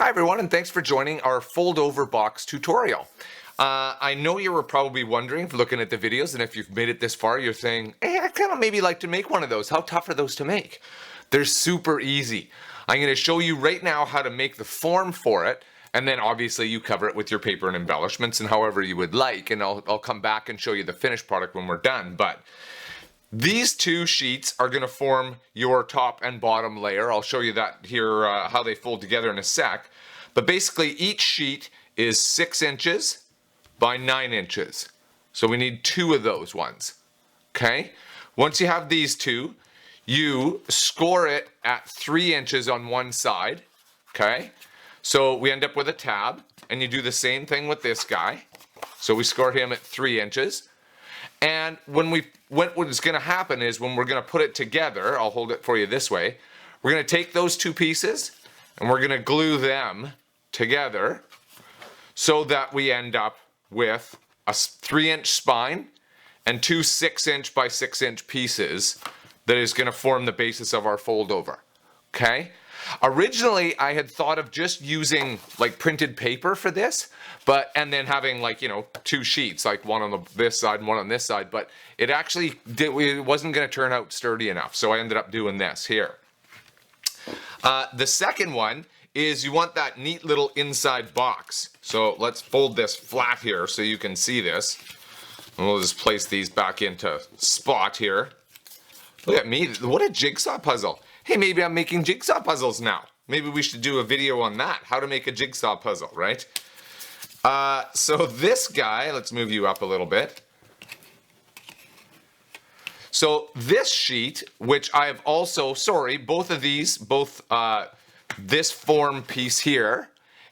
Hi everyone, and thanks for joining our fold over box tutorial. I know you were probably wondering, looking at the videos, and if you've made it this far, you're saying, hey, I kind of maybe like to make one of those. How tough are those to make? They're super easy. I'm going to show you right now how to make the form for it, and then obviously you cover it with your paper and embellishments and however you would like, and I'll come back and show you the finished product when we're done. But these two sheets are going to form your top and bottom layer. I'll show you that here, how they fold together in a sec. But basically each sheet is 6 inches by 9 inches. So we need 2 of those ones. Okay? Once you have these two, you score it at 3 inches on one side. Okay? So we end up with a tab, and you do the same thing with this guy. So we score him at 3 inches. And what's going to happen is when we're going to put it together, I'll hold it for you this way, we're going to take those two pieces and we're going to glue them together so that we end up with a 3-inch spine and 2 6-inch by 6-inch pieces that is going to form the basis of our fold over. Okay? Originally, I had thought of just using like printed paper for this, and then having like, 2 sheets, like one on this side and one on this side, but it wasn't going to turn out sturdy enough, so I ended up doing this here. The second one is you want that neat little inside box. So let's fold this flat here so you can see this. And we'll just place these back into spot here. Look at me, what a jigsaw puzzle. Hey, maybe I'm making jigsaw puzzles now. Maybe we should do a video on that, how to make a jigsaw puzzle, right? So this guy, let's move you up a little bit. So this sheet, which I have also, both of these, this form piece here,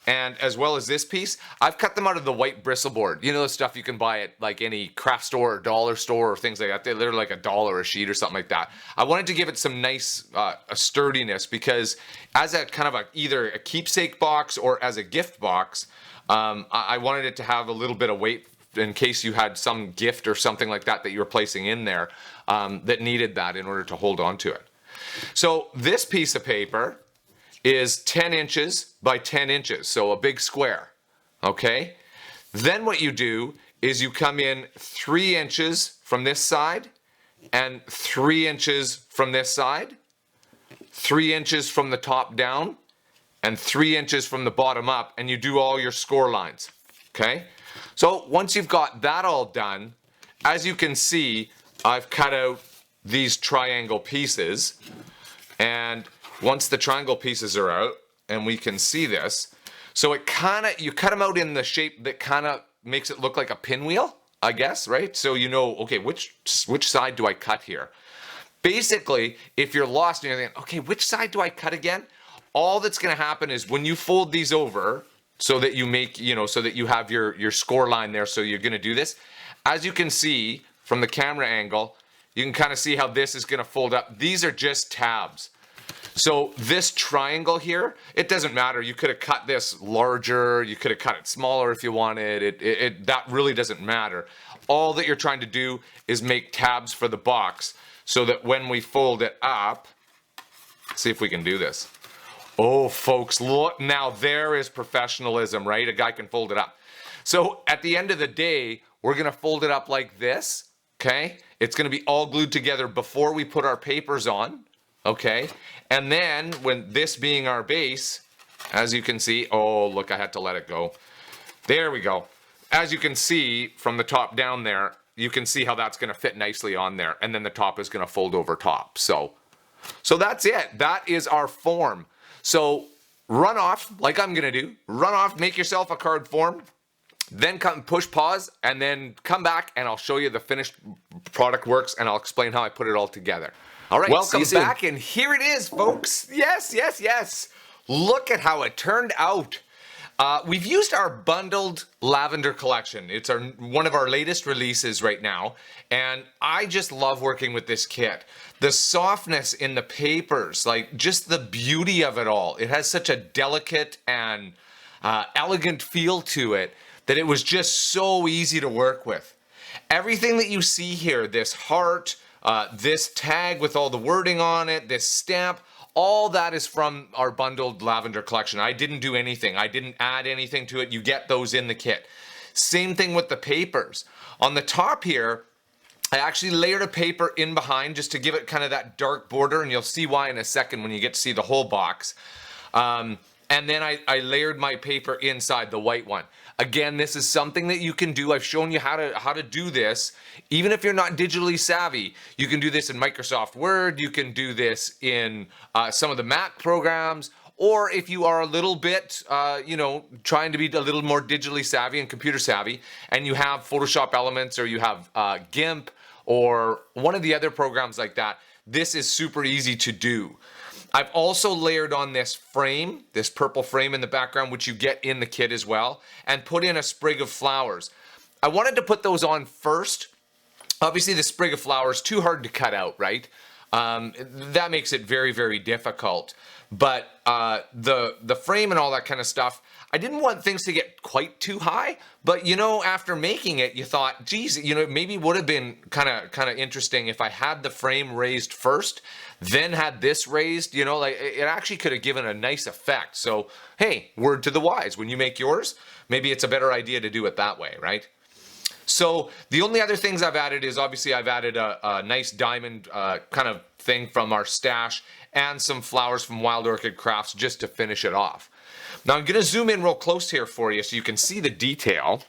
and as well as this piece, I've cut them out of the white bristle board. You know the stuff you can buy at like any craft store or dollar store or things like that. They're like $1 a sheet or something like that. I wanted to give it some nice sturdiness because as a kind of either a keepsake box or as a gift box, I wanted it to have a little bit of weight in case you had some gift or something like that you were placing in there that needed that in order to hold on to it. So this piece of paper is 10 inches by 10 inches, so a big square, okay? Then what you do is you come in 3 inches from this side and 3 inches from this side, 3 inches from the top down, and 3 inches from the bottom up, and you do all your score lines, okay? So once you've got that all done, as you can see, I've cut out these triangle pieces, and once the triangle pieces are out, and we can see this, so you cut them out in the shape that kind of makes it look like a pinwheel, I guess, right? So you know, okay, which side do I cut here? Basically, if you're lost and you're thinking, okay, which side do I cut again? All that's going to happen is when you fold these over, so that you make, so that you have your score line there, so you're going to do this. As you can see from the camera angle, you can kind of see how this is going to fold up. These are just tabs. So this triangle here, it doesn't matter. You could have cut this larger, you could have cut it smaller if you wanted. That really doesn't matter. All that you're trying to do is make tabs for the box so that when we fold it up, see if we can do this. Oh, folks, look, now there is professionalism, right? A guy can fold it up. So at the end of the day, we're going to fold it up like this, okay? It's going to be all glued together before we put our papers on, okay? And then, when this being our base, as you can see, oh, look, I had to let it go. There we go. As you can see from the top down there, you can see how that's going to fit nicely on there. And then the top is going to fold over top. So that's it. That is our form. So run off, like I'm going to do. Run off, make yourself a card form. Then come push pause and then come back and I'll show you the finished product works and I'll explain how I put it all together. All right, welcome back, and here it is, folks. Yes, yes, yes. Look at how it turned out. We've used our bundled Lavender collection. It's one of our latest releases right now, and I just love working with this kit. The softness in the papers, like just the beauty of it all. It has such a delicate and elegant feel to it that it was just so easy to work with. Everything that you see here, this heart, this tag with all the wording on it, this stamp, All that is from our bundled lavender collection. I didn't do anything. I didn't add anything to it. You get those in the kit. Same thing with the papers. On the top here, I actually layered a paper in behind just to give it kind of that dark border, and you'll see why in a second when you get to see the whole box. And then I layered my paper inside the white one. Again, this is something that you can do. I've shown you how to do this. Even if you're not digitally savvy, you can do this in Microsoft Word. You can do this in some of the Mac programs. Or if you are a little bit, trying to be a little more digitally savvy and computer savvy, and you have Photoshop Elements, or you have GIMP, or one of the other programs like that, this is super easy to do. I've also layered on this frame, this purple frame in the background, which you get in the kit as well, and put in a sprig of flowers. I wanted to put those on first. Obviously, the sprig of flowers, too hard to cut out, right? That makes it very, very difficult. But the frame and all that kind of stuff, I didn't want things to get quite too high, but after making it, you thought, geez, maybe it would have been kind of interesting if I had the frame raised first, then had this raised, like it actually could have given a nice effect. So, hey, word to the wise, when you make yours, maybe it's a better idea to do it that way, right? So the only other things I've added is, obviously, I've added a nice diamond kind of thing from our stash and some flowers from Wild Orchid Crafts just to finish it off. Now I'm going to zoom in real close here for you so you can see the detail.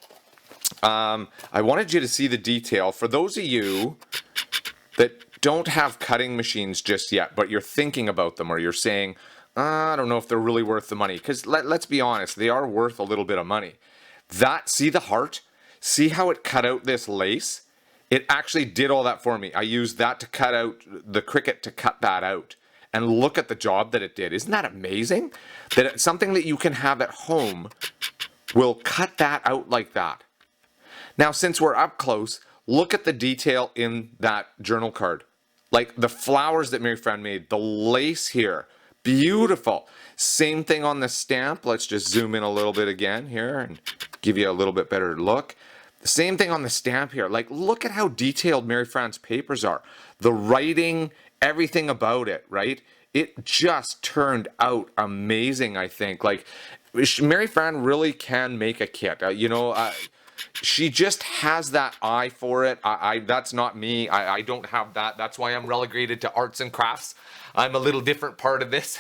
I wanted you to see the detail. For those of you that don't have cutting machines just yet, but you're thinking about them, or you're saying, I don't know if they're really worth the money, because let's be honest, they are worth a little bit of money. See the heart? See how it cut out this lace? It actually did all that for me. I used that to cut out the Cricut, to cut that out. And look at the job that it did. Isn't that amazing? That it's something that you can have at home will cut that out like that. Now, since we're up close, look at the detail in that journal card. Like the flowers that Mary Fran made, the lace here, beautiful. Same thing on the stamp. Let's just zoom in a little bit again here and give you a little bit better look. The same thing on the stamp here. Like, look at how detailed Mary Fran's papers are. The writing, everything about it, right? It just turned out amazing, I think. Like, Mary Fran really can make a kit. She just has that eye for it. That's not me. I don't have that. That's why I'm relegated to arts and crafts. I'm a little different part of this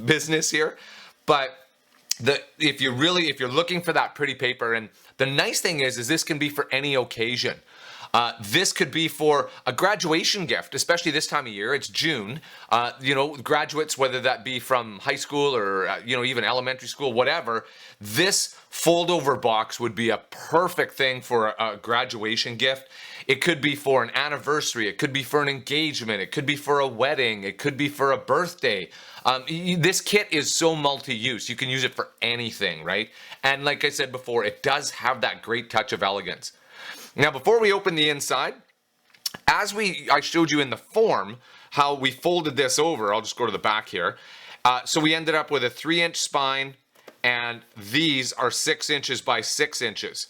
business here. But if you're looking for that pretty paper, and the nice thing is this can be for any occasion. This could be for a graduation gift, especially this time of year. It's June. Graduates, whether that be from high school or even elementary school, whatever. This fold-over box would be a perfect thing for a graduation gift. It could be for an anniversary. It could be for an engagement. It could be for a wedding. It could be for a birthday. This kit is so multi-use. You can use it for anything, right? And like I said before, it does have that great touch of elegance. Now, before we open the inside, I showed you in the form how we folded this over. I'll just go to the back here. So we ended up with a 3-inch spine, and these are 6 inches by 6 inches.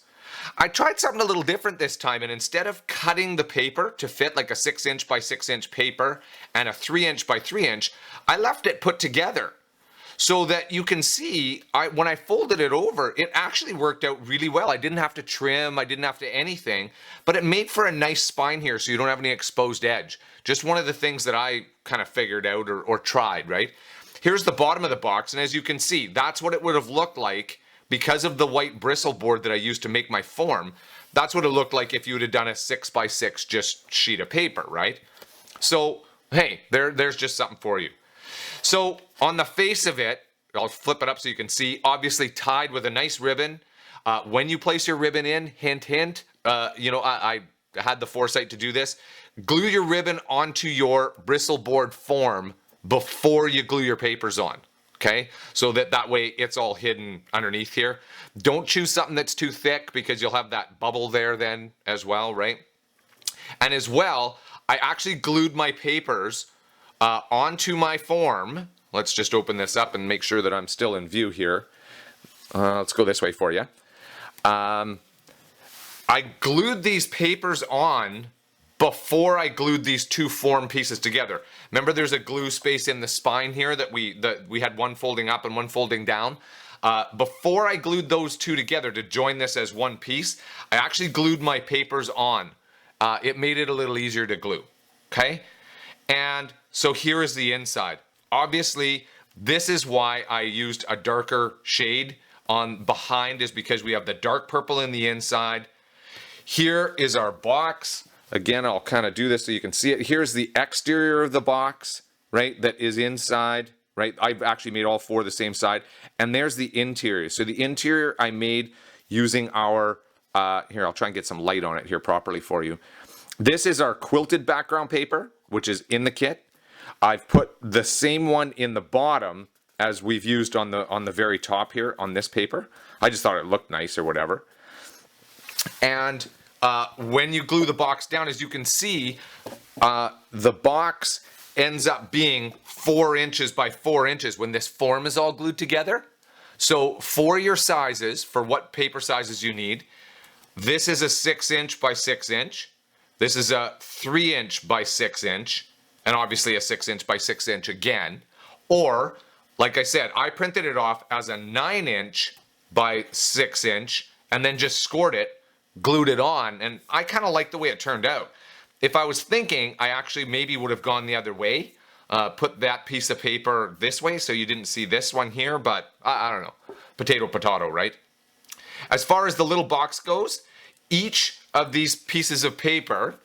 I tried something a little different this time, and instead of cutting the paper to fit like a 6-inch by 6-inch paper and a 3-inch by 3-inch, I left it put together. So that you can see, when I folded it over, it actually worked out really well. I didn't have to trim, I didn't have to anything, but it made for a nice spine here so you don't have any exposed edge. Just one of the things that I kind of figured out or tried, right? Here's the bottom of the box, and as you can see, that's what it would have looked like because of the white bristle board that I used to make my form. That's what it looked like if you would have done a 6x6 just sheet of paper, right? So, hey, there's just something for you. So on the face of it, I'll flip it up so you can see, obviously tied with a nice ribbon. When you place your ribbon in, hint, hint, I had the foresight to do this. Glue your ribbon onto your bristle board form before you glue your papers on, okay? So that way it's all hidden underneath here. Don't choose something that's too thick because you'll have that bubble there then as well, right? And as well, I actually glued my papers onto my form. Let's just open this up and make sure that I'm still in view here. Let's go this way for you. I glued these papers on before I glued these two form pieces together. Remember there's a glue space in the spine here that we had one folding up and one folding down. Before I glued those two together to join this as one piece, I actually glued my papers on. It made it a little easier to glue, okay? And so here is the inside. Obviously, this is why I used a darker shade on behind, is because we have the dark purple in the inside. Here is our box. Again, I'll kind of do this so you can see it. Here's the exterior of the box, right, that is inside, right? I've actually made all four the same side. And there's the interior. So the interior I made using our, here, I'll try and get some light on it here properly for you. This is our quilted background paper, which is in the kit. I've put the same one in the bottom as we've used on the very top here on this paper. I just thought it looked nice or whatever. And when you glue the box down, as you can see, the box ends up being 4 inches by 4 inches when this form is all glued together. So for your sizes, for what paper sizes you need, this is a 6-inch by 6-inch. This is a 3-inch by 6-inch, and obviously a 6-inch by 6-inch again. Or, like I said, I printed it off as a 9-inch by 6-inch and then just scored it, glued it on, and I kind of like the way it turned out. If I was thinking, I actually maybe would have gone the other way, put that piece of paper this way so you didn't see this one here, but I don't know. Potato, potato, right? As far as the little box goes, each of these pieces of paper,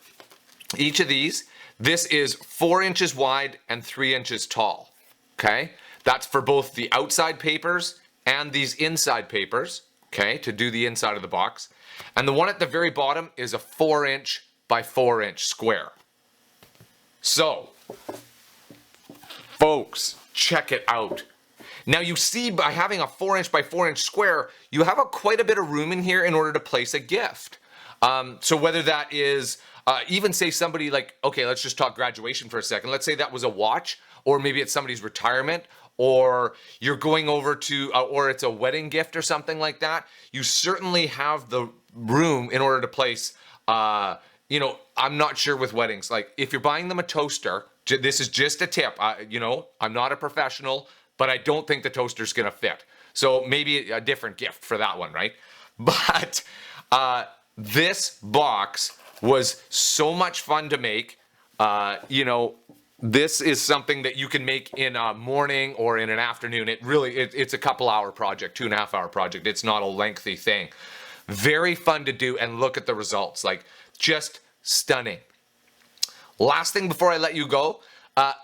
each of these, this is 4 inches wide and 3 inches tall, okay? That's for both the outside papers and these inside papers, okay, to do the inside of the box. And the one at the very bottom is a 4-inch by 4-inch square. So, folks, check it out. Now you see, by having a 4-inch by 4-inch square, you have quite a bit of room in here in order to place a gift. So whether that is, even say somebody like, okay, let's just talk graduation for a second. Let's say that was a watch, or maybe it's somebody's retirement, or you're going over to, or it's a wedding gift or something like that. You certainly have the room in order to place, you know, I'm not sure with weddings. Like if you're buying them a toaster, this is just a tip. You know, I'm not a professional, but I don't think the toaster's gonna fit. So maybe a different gift for that one, right? But this box was so much fun to make. You know, this is something that you can make in a morning or in an afternoon. It's a couple hour project, 2.5 hour project. It's not a lengthy thing. Very fun to do, and look at the results, like just stunning. Last thing before I let you go,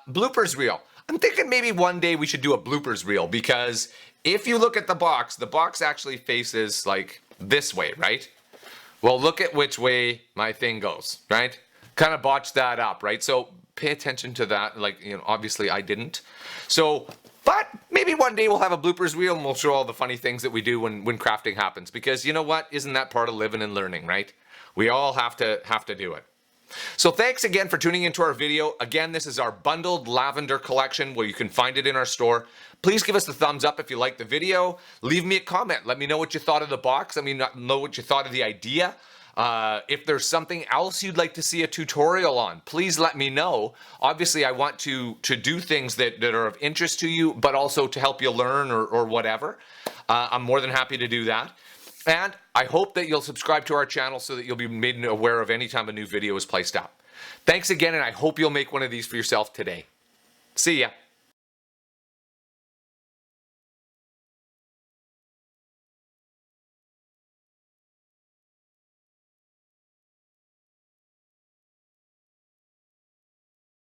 bloopers reel. I'm thinking maybe one day we should do a bloopers reel, because if you look at the box actually faces like this way, right? Well, look at which way my thing goes, right? Kind of botched that up, right? So pay attention to that. Like, you know, obviously I didn't. So, but maybe one day we'll have a bloopers reel and we'll show all the funny things that we do when crafting happens. Because you know what? Isn't that part of living and learning, right? We all have to do it. So thanks again for tuning into our video. Again, this is our bundled lavender collection where you can find it in our store. Please give us a thumbs up if you liked the video. Leave me a comment. Let me know what you thought of the box. Let me know what you thought of the idea. If there's something else you'd like to see a tutorial on, please let me know. Obviously, I want to do things that are of interest to you, but also to help you learn or whatever. I'm more than happy to do that. And I hope that you'll subscribe to our channel so that you'll be made aware of any time a new video is placed up. Thanks again, and I hope you'll make one of these for yourself today. See ya.